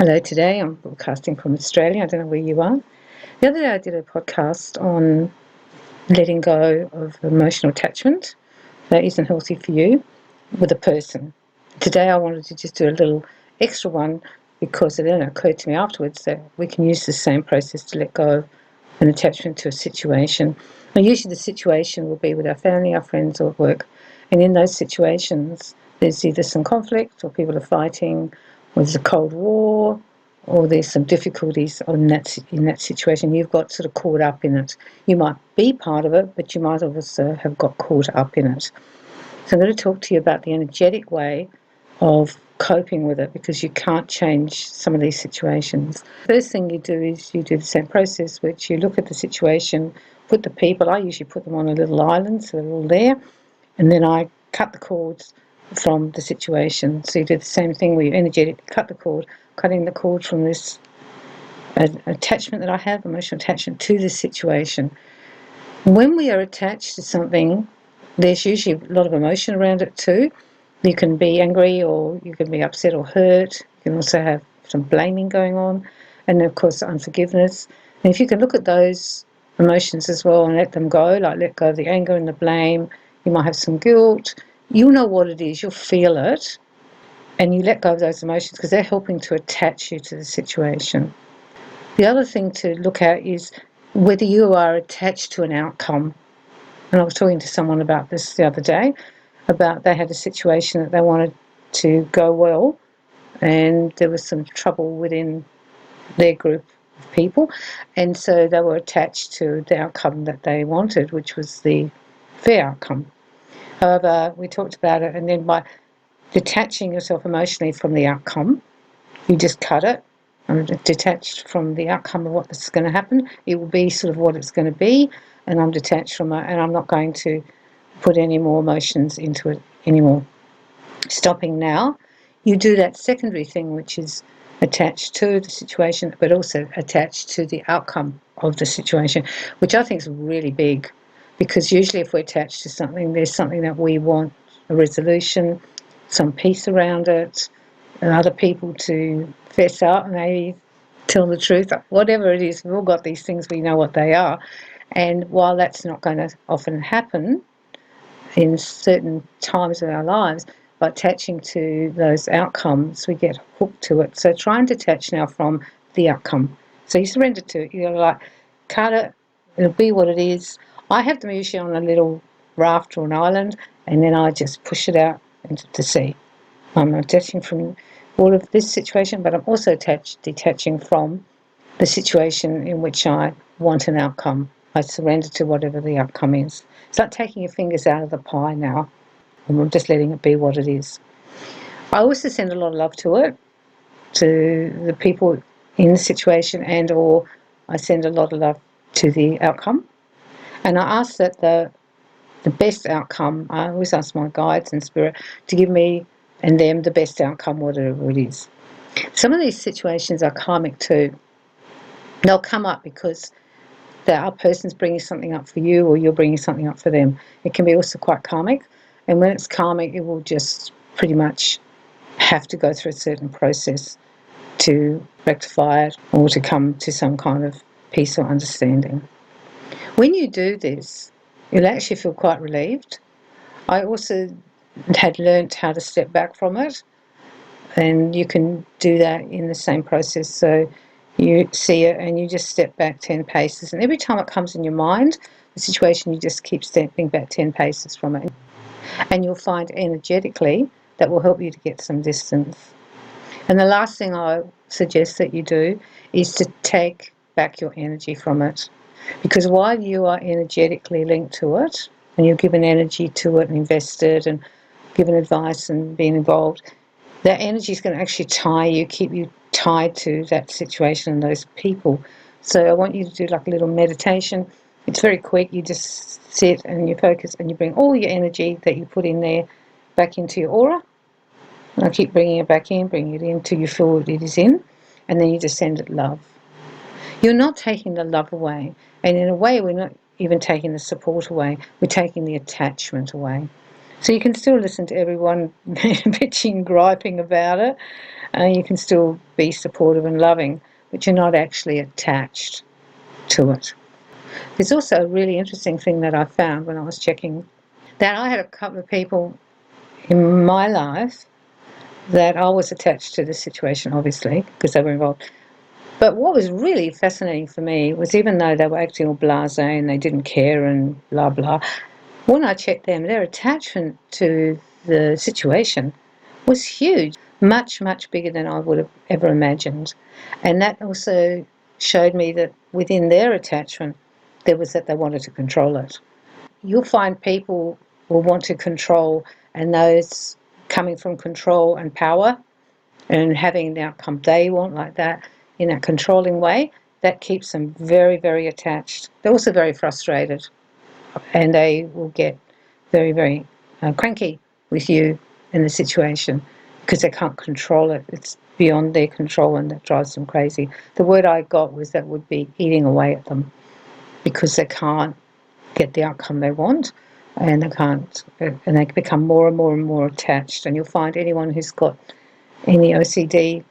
Hello, today I'm broadcasting from Australia. I don't know where you are. The other day I did a podcast on letting go of emotional attachment that isn't healthy for you with a person. Today I wanted to just do a little extra one because it then occurred to me afterwards that we can use the same process to let go of an attachment to a situation. And usually the situation will be with our family, our friends, or at work. And in those situations, there's either some conflict, or people are fighting, or there's a Cold War, or there's some difficulties in that situation. You've got sort of caught up in it. You might be part of it, but you might also have got caught up in it. So I'm going to talk to you about the energetic way of coping with it, because you can't change some of these situations. First thing you do is you do the same process, which you look at the situation, put the people, I usually put them on a little island so they're all there, and then I cut the cords from the situation. So you do the same thing where you energetically cut the cord, cutting the cord from this attachment that I have, emotional attachment to this situation. When we are attached to something, there's usually a lot of emotion around it too. You can be angry, or you can be upset or hurt. You can also have some blaming going on, and of course unforgiveness. And if you can look at those emotions as well and let them go, like let go of the anger and the blame, you might have some guilt. You'll know what it is, you'll feel it, and you let go of those emotions because they're helping to attach you to the situation. The other thing to look at is whether you are attached to an outcome. And I was talking to someone about this the other day, about they had a situation that they wanted to go well, and there was some trouble within their group of people, and so they were attached to the outcome that they wanted, which was the fair outcome. However, we talked about it, and then by detaching yourself emotionally from the outcome, you just cut it. I'm detached from the outcome of what's going to happen. It will be sort of what it's going to be, and I'm detached from it, and I'm not going to put any more emotions into it anymore. Stopping now, you do that secondary thing, which is attached to the situation, but also attached to the outcome of the situation, which I think is really big, because usually if we're attached to something, there's something that we want, a resolution, some peace around it, and other people to fess up, maybe tell the truth, whatever it is. We've all got these things, we know what they are. And while that's not going to often happen in certain times of our lives, by attaching to those outcomes, we get hooked to it. So try and detach now from the outcome. So you surrender to it. You're like, cut it, it'll be what it is. I have them usually on a little raft or an island, and then I just push it out into the sea. I'm detaching from all of this situation, but I'm also detaching from the situation in which I want an outcome. I surrender to whatever the outcome is. It's like taking your fingers out of the pie now, and I'm just letting it be what it is. I also send a lot of love to it, to the people in the situation, and or I send a lot of love to the outcome. And I ask that the best outcome, I always ask my guides and spirit to give me and them the best outcome, whatever it is. Some of these situations are karmic too. They'll come up because the other person's bringing something up for you, or you're bringing something up for them. It can be also quite karmic, and when it's karmic, it will just pretty much have to go through a certain process to rectify it, or to come to some kind of peace or understanding. When you do this, you'll actually feel quite relieved. I also had learnt how to step back from it, and you can do that in the same process. So you see it and you just step back 10 paces, and every time it comes in your mind, the situation, you just keep stepping back 10 paces from it, and you'll find energetically that will help you to get some distance. And the last thing I suggest that you do is to take back your energy from it, because while you are energetically linked to it, and you're given energy to it and invested and given advice and being involved, that energy is going to actually tie you, keep you tied to that situation and those people. So I want you to do like a little meditation. It's very quick. You just sit and you focus and you bring all your energy that you put in there back into your aura. And I keep bringing it back in, bringing it in till you feel it is in, and then you just send it love. You're not taking the love away, and in a way we're not even taking the support away, we're taking the attachment away. So you can still listen to everyone bitching, griping about it, You can still be supportive and loving, but you're not actually attached to it. There's also a really interesting thing that I found when I was checking, that I had a couple of people in my life that I was attached to the situation, obviously, because they were involved. But what was really fascinating for me was, even though they were acting all blasé and they didn't care and blah, blah, when I checked them, their attachment to the situation was huge, much, much bigger than I would have ever imagined. And that also showed me that within their attachment, there was that they wanted to control it. You'll find people will want to control, and those coming from control and power and having the outcome they want, like that, in that controlling way, that keeps them very, very attached. They're also very frustrated, and they will get very, very cranky with you in the situation because they can't control it. It's beyond their control, and that drives them crazy. The word I got was that would be eating away at them because they can't get the outcome they want, and they become more and more and more attached. And you'll find anyone who's got any OCD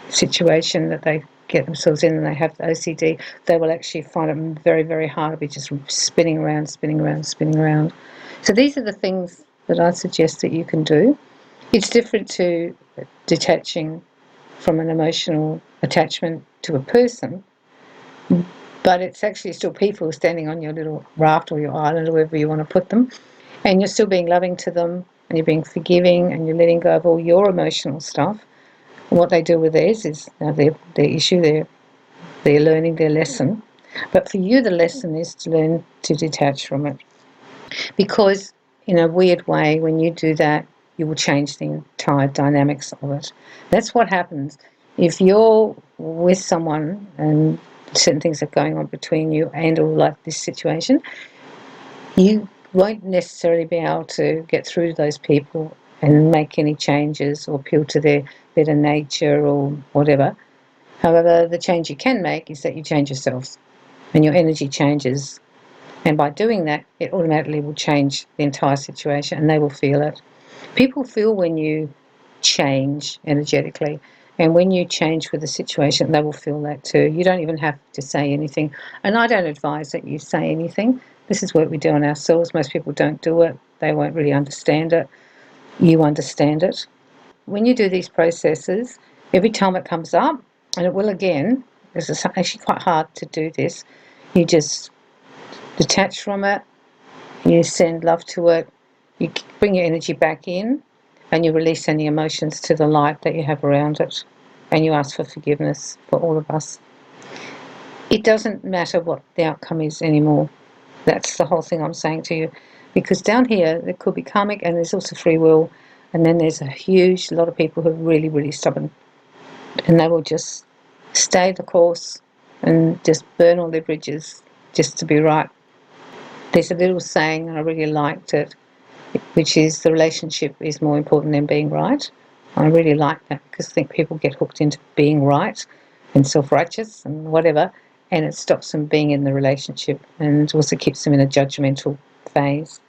situation that they get themselves in and they have the OCD, they will actually find it very, very hard to be just spinning around, spinning around, spinning around. So these are the things that I suggest that you can do. It's different to detaching from an emotional attachment to a person, but it's actually still people standing on your little raft or your island or wherever you want to put them, and you're still being loving to them, and you're being forgiving, and you're letting go of all your emotional stuff. And what they do with theirs is their issue, they're learning their lesson. But for you, the lesson is to learn to detach from it. Because in a weird way, when you do that, you will change the entire dynamics of it. That's what happens. If you're with someone and certain things are going on between you and or like this situation, you won't necessarily be able to get through to those people and make any changes or appeal to their better nature or whatever. However, the change you can make is that you change yourself and your energy changes. And by doing that, it automatically will change the entire situation and they will feel it. People feel when you change energetically. And when you change with the situation, they will feel that too. You don't even have to say anything. And I don't advise that you say anything. This is work we do on ourselves. Most people don't do it. They won't really understand it. You understand it. When you do these processes, every time it comes up, and it will again, it's actually quite hard to do this, you just detach from it, you send love to it, you bring your energy back in, and you release any emotions to the light that you have around it, and you ask for forgiveness for all of us. It doesn't matter what the outcome is anymore. That's the whole thing I'm saying to you. Because down here, there could be karmic, and there's also free will, and then there's a huge lot of people who are really, really stubborn, and they will just stay the course and just burn all their bridges just to be right. There's a little saying, and I really liked it, which is the relationship is more important than being right. I really like that because I think people get hooked into being right and self-righteous and whatever, and it stops them being in the relationship and also keeps them in a judgmental phase.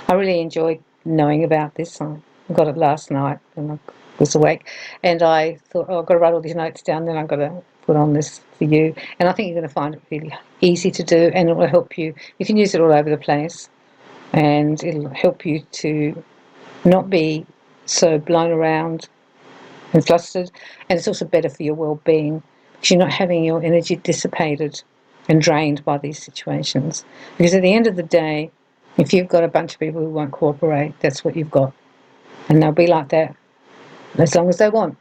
I really enjoyed knowing about this. I got it last night and I was awake, and I thought, oh, I've got to write all these notes down, then I've got to put on this for you. And I think you're going to find it really easy to do, and it will help you. You can use it all over the place, and it'll help you to not be so blown around and flustered. And it's also better for your well-being because you're not having your energy dissipated and drained by these situations. Because at the end of the day, if you've got a bunch of people who won't cooperate, that's what you've got. And they'll be like that as long as they want.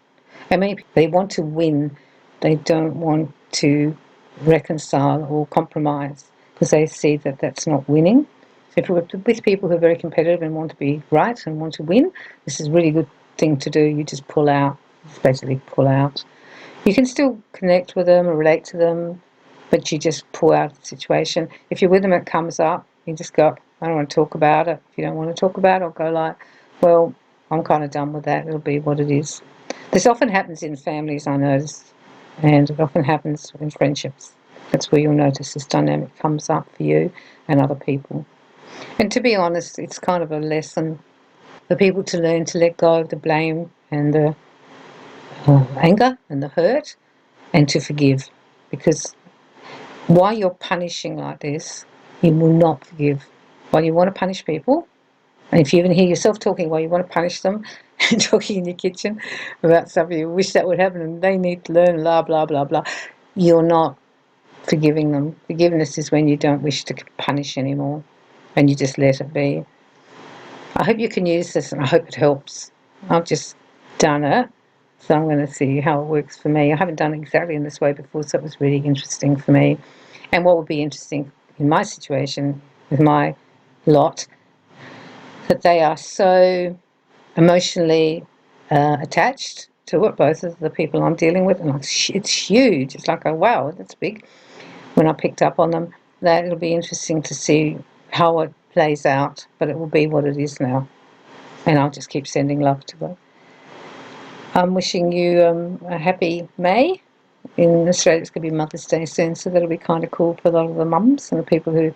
And many people, they want to win. They don't want to reconcile or compromise because they see that that's not winning. So if you're with people who are very competitive and want to be right and want to win, this is a really good thing to do. You just pull out, basically pull out. You can still connect with them or relate to them, but you just pull out of the situation. If you're with them, it comes up, you just go, I don't want to talk about it. If you don't want to talk about it, I'll go like, well, I'm kind of done with that. It'll be what it is. This often happens in families, I notice, and it often happens in friendships. That's where you'll notice this dynamic comes up for you and other people. And to be honest, it's kind of a lesson for people to learn to let go of the blame and the anger and the hurt, and to forgive. Because while you're punishing like this, you will not forgive. While you want to punish people, and if you even hear yourself talking while you want to punish them and talking in your kitchen about something you wish that would happen and they need to learn, blah, blah, blah, blah, you're not forgiving them. Forgiveness is when you don't wish to punish anymore and you just let it be. I hope you can use this and I hope it helps. I've just done it, so I'm going to see how it works for me. I haven't done it exactly in this way before, so it was really interesting for me. And what would be interesting in my situation with my lot, that they are so emotionally attached to it, both of the people I'm dealing with, and it's huge. It's like, oh wow, that's big. When I picked up on them, that it'll be interesting to see how it plays out, but it will be what it is now, and I'll just keep sending love to them. I'm wishing you a happy May. In Australia it's going to be Mother's Day soon, so that'll be kind of cool for a lot of the mums and the people who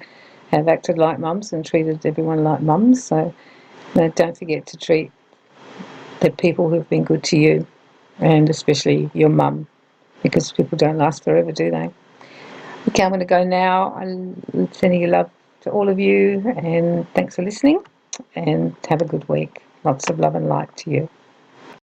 have acted like mums and treated everyone like mums. So don't forget to treat the people who've been good to you, and especially your mum, because people don't last forever, do they? Okay, I'm going to go now. I'm sending you love to all of you, and thanks for listening, and have a good week. Lots of love and light to you.